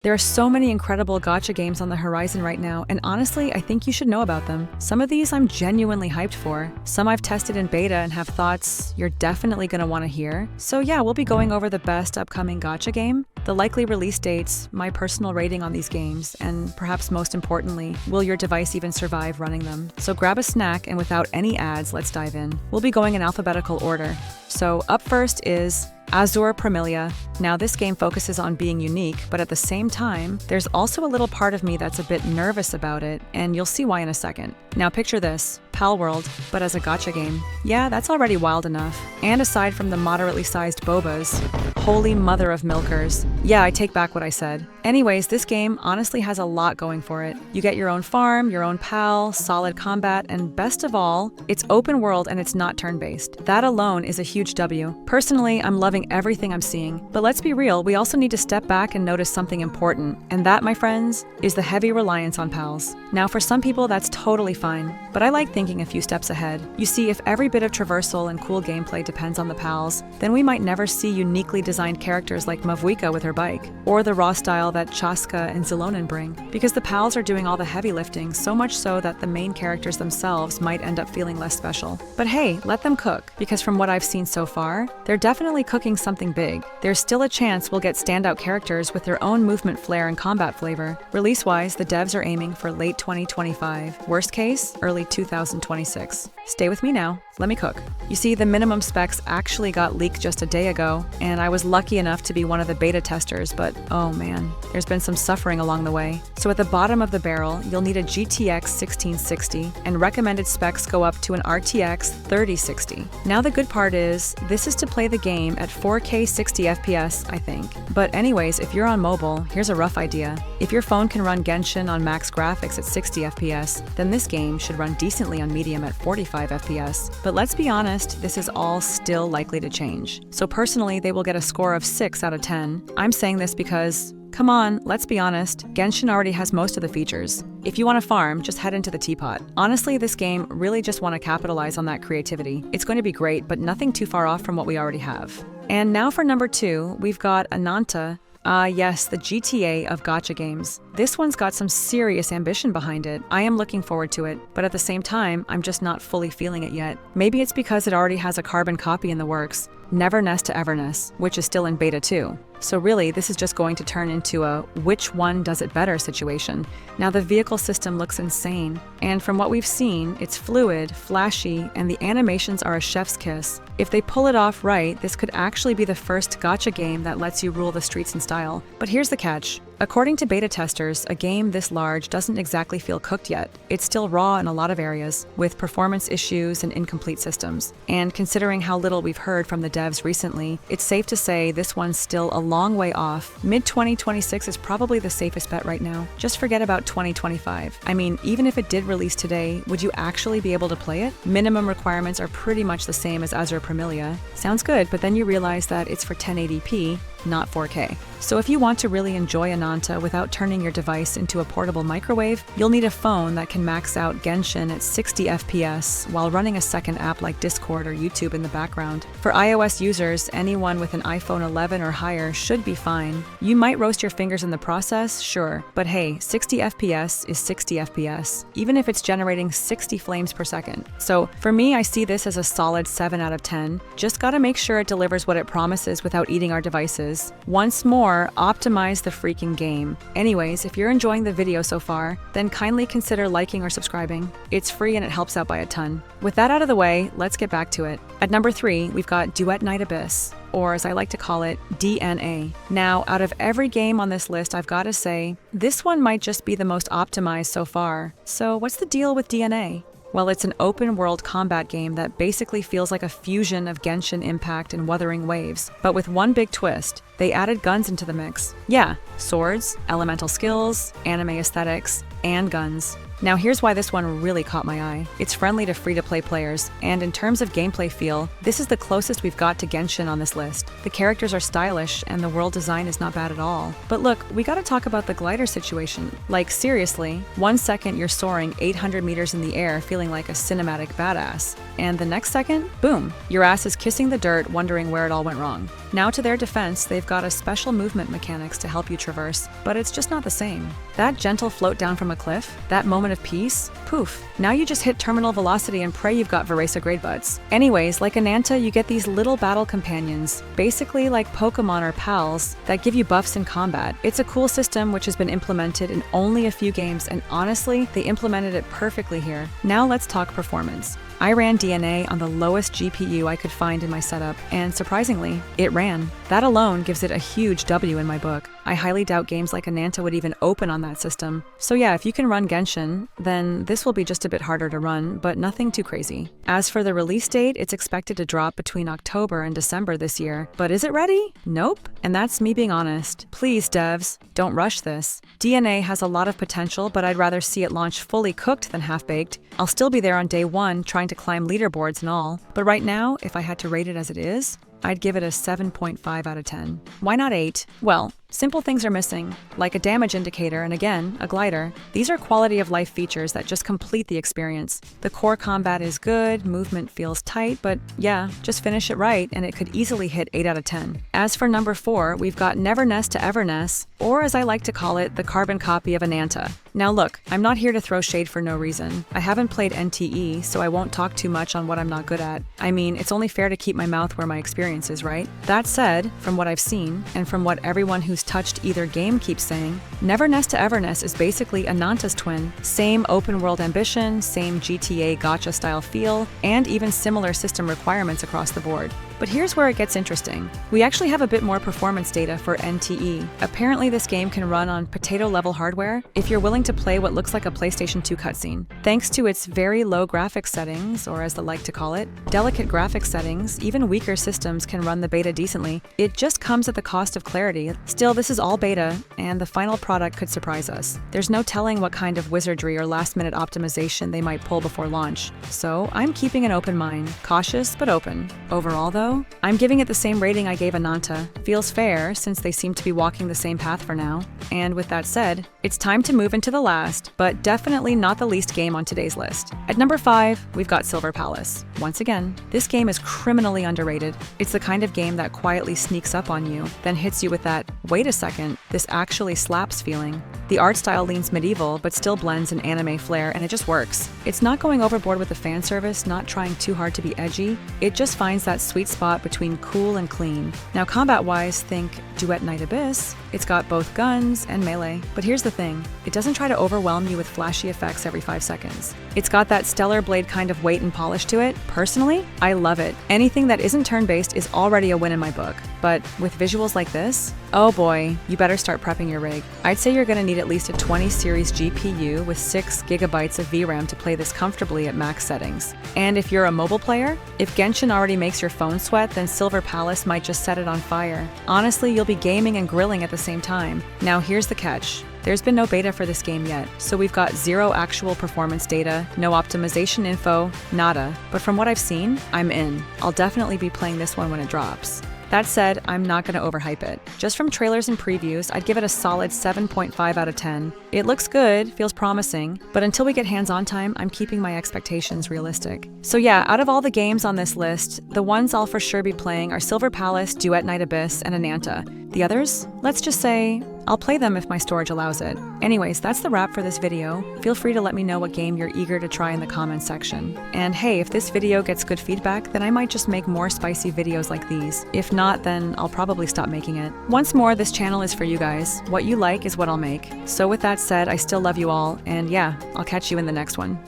There are so many incredible gacha games on the horizon right now, and honestly, I think you should know about them. Some of these I'm genuinely hyped for. Some I've tested in beta and have thoughts you're definitely going to want to hear. So yeah, we'll be going over the best upcoming gacha game, the likely release dates, my personal rating on these games, and perhaps most importantly, will your device even survive running them? So grab a snack, and without any ads, let's dive in. We'll be going in alphabetical order. So up first is Azora Promeilia. Now this game focuses on being unique, but at the same time, there's also a little part of me that's a bit nervous about it, and you'll see why in a second. Now picture this, Pal World, but as a gacha game. Yeah, that's already wild enough. And aside from the moderately sized bobas, holy mother of milkers. Yeah, I take back what I said. Anyways, this game honestly has a lot going for it. You get your own farm, your own pal, solid combat, and best of all, it's open world and it's not turn-based. That alone is a huge W. Personally, I'm loving everything I'm seeing. But let's be real, we also need to step back and notice something important. And that, my friends, is the heavy reliance on pals. Now, for some people, that's totally fine. But I like thinking a few steps ahead. You see, if every bit of traversal and cool gameplay depends on the pals, then we might never see uniquely designed characters like Mavuika with her bike, or the raw style that Chaska and Zilonen bring. Because the pals are doing all the heavy lifting, so much so that the main characters themselves might end up feeling less special. But hey, let them cook, because from what I've seen so far, they're definitely cooking something big. There's still a chance we'll get standout characters with their own movement flair and combat flavor. Release-wise, the devs are aiming for late 2025. Worst case, early 2026. Stay with me now. Let me cook. You see, the minimum specs actually got leaked just a day ago, and I was lucky enough to be one of the beta testers, but oh man, there's been some suffering along the way. So at the bottom of the barrel, you'll need a GTX 1660, and recommended specs go up to an RTX 3060. Now the good part is, this is to play the game at 4K 60 FPS, I think. But anyways, if you're on mobile, here's a rough idea. If your phone can run Genshin on max graphics at 60 FPS, then this game should run decently on medium at 45 FPS. But let's be honest, this is all still likely to change. So personally, they will get a score of 6 out of 10. I'm saying this because, come on, let's be honest, Genshin already has most of the features. If you want to farm, just head into the teapot. Honestly, this game really just want to capitalize on that creativity. It's going to be great, but nothing too far off from what we already have. And now for number 2, we've got Ananta. Yes, the GTA of gacha games. This one's got some serious ambition behind it. I am looking forward to it, but at the same time, I'm just not fully feeling it yet. Maybe it's because it already has a carbon copy in the works, Neverness to Everness, which is still in beta too. So really, this is just going to turn into a which one does it better situation. Now the vehicle system looks insane, and from what we've seen, it's fluid, flashy, and the animations are a chef's kiss. If they pull it off right, this could actually be the first gacha game that lets you rule the streets in style. But here's the catch. According to beta testers, a game this large doesn't exactly feel cooked yet. It's still raw in a lot of areas, with performance issues and incomplete systems. And considering how little we've heard from the devs recently, it's safe to say this one's still a long way off. Mid-2026 is probably the safest bet right now. Just forget about 2025. I mean, even if it did release today, would you actually be able to play it? Minimum requirements are pretty much the same as Azora Promeilia. Sounds good, but then you realize that it's for 1080p, not 4K. So if you want to really enjoy Ananta without turning your device into a portable microwave, you'll need a phone that can max out Genshin at 60 FPS while running a second app like Discord or YouTube in the background. For iOS users, anyone with an iPhone 11 or higher should be fine. You might roast your fingers in the process, sure, but hey, 60 FPS is 60 FPS, even if it's generating 60 frames per second. So for me, I see this as a solid 7 out of 10. Just gotta make sure it delivers what it promises without eating our devices. Once more, optimize the freaking game. Anyways, if you're enjoying the video so far, then kindly consider liking or subscribing. It's free and it helps out by a ton. With that out of the way, let's get back to it. At number 3, we've got Duet Night Abyss, or as I like to call it, DNA. Now, out of every game on this list, I've got to say, this one might just be the most optimized so far. So what's the deal with DNA? Well, it's an open-world combat game that basically feels like a fusion of Genshin Impact and Wuthering Waves, but with one big twist. They added guns into the mix. Yeah, swords, elemental skills, anime aesthetics, and guns. Now here's why this one really caught my eye. It's friendly to free-to-play players, and in terms of gameplay feel, this is the closest we've got to Genshin on this list. The characters are stylish, and the world design is not bad at all. But look, we gotta talk about the glider situation. Like seriously, 1 second you're soaring 800 meters in the air feeling like a cinematic badass, and the next second, boom, your ass is kissing the dirt wondering where it all went wrong. Now to their defense, they've got a special movement mechanics to help you traverse, but it's just not the same. That gentle float down from a cliff, that moment of peace, poof, now you just hit terminal velocity and pray you've got Veresa grade buds. Anyways, like Ananta, you get these little battle companions, basically like Pokemon or pals, that give you buffs in combat. It's a cool system which has been implemented in only a few games, and honestly, they implemented it perfectly here. Now let's talk performance. I ran DNA on the lowest GPU I could find in my setup, and surprisingly, it ran. That alone gives it a huge W in my book. I highly doubt games like Ananta would even open on that system. So yeah, if you can run Genshin, then this will be just a bit harder to run, but nothing too crazy. As for the release date, it's expected to drop between October and December this year. But is it ready? Nope. And that's me being honest. Please, devs, don't rush this. DNA has a lot of potential, but I'd rather see it launch fully cooked than half-baked. I'll still be there on day one trying to climb leaderboards and all. But right now, if I had to rate it as it is, I'd give it a 7.5 out of 10. Why not 8? Well, simple things are missing, like a damage indicator and again, a glider. These are quality of life features that just complete the experience. The core combat is good, movement feels tight, but yeah, just finish it right and it could easily hit 8 out of 10. As for number 4, we've got Neverness to Everness, or as I like to call it, the carbon copy of Ananta. Now look, I'm not here to throw shade for no reason. I haven't played NTE, so I won't talk too much on what I'm not good at. I mean, it's only fair to keep my mouth where my experience is, right? That said, from what I've seen, and from what everyone who's touched either game keeps saying, Neverness to Everness is basically Ananta's twin. Same open world ambition, same GTA Gacha style feel, and even similar system requirements across the board. But here's where it gets interesting. We actually have a bit more performance data for NTE. Apparently this game can run on potato-level hardware if you're willing to play what looks like a PlayStation 2 cutscene. Thanks to its very low graphics settings, or as they like to call it, delicate graphics settings, even weaker systems can run the beta decently. It just comes at the cost of clarity. Still, this is all beta, and the final product could surprise us. There's no telling what kind of wizardry or last-minute optimization they might pull before launch. So I'm keeping an open mind, cautious but open. Overall though, I'm giving it the same rating I gave Ananta. Feels fair, since they seem to be walking the same path for now. And with that said, it's time to move into the last, but definitely not the least game on today's list. At number 5, we've got Silver Palace. Once again, this game is criminally underrated. It's the kind of game that quietly sneaks up on you, then hits you with that, wait a second, this actually slaps feeling. The art style leans medieval, but still blends an anime flair, and it just works. It's not going overboard with the fan service, not trying too hard to be edgy. It just finds that sweet spot between cool and clean. Now combat-wise, think Duet Night Abyss. It's got both guns and melee. But here's the thing, it doesn't try to overwhelm you with flashy effects every 5 seconds. It's got that Stellar Blade kind of weight and polish to it. Personally, I love it. Anything that isn't turn-based is already a win in my book. But with visuals like this, oh boy, you better start prepping your rig. I'd say you're gonna need at least a 20 series GPU with 6 GB of VRAM to play this comfortably at max settings. And if you're a mobile player, if Genshin already makes your phone sweat, then Silver Palace might just set it on fire. Honestly, you'll be gaming and grilling at the same time. Now here's the catch. There's been no beta for this game yet, so we've got 0 actual performance data, no optimization info, nada. But from what I've seen, I'm in. I'll definitely be playing this one when it drops. That said, I'm not going to overhype it. Just from trailers and previews, I'd give it a solid 7.5 out of 10. It looks good, feels promising, but until we get hands-on time, I'm keeping my expectations realistic. So yeah, out of all the games on this list, the ones I'll for sure be playing are Silver Palace, Duet Night Abyss, and Ananta. The others? Let's just say, I'll play them if my storage allows it. Anyways, that's the wrap for this video. Feel free to let me know what game you're eager to try in the comments section. And hey, if this video gets good feedback, then I might just make more spicy videos like these. If not, then I'll probably stop making it. Once more, this channel is for you guys. What you like is what I'll make. So with that said, I still love you all, and yeah, I'll catch you in the next one.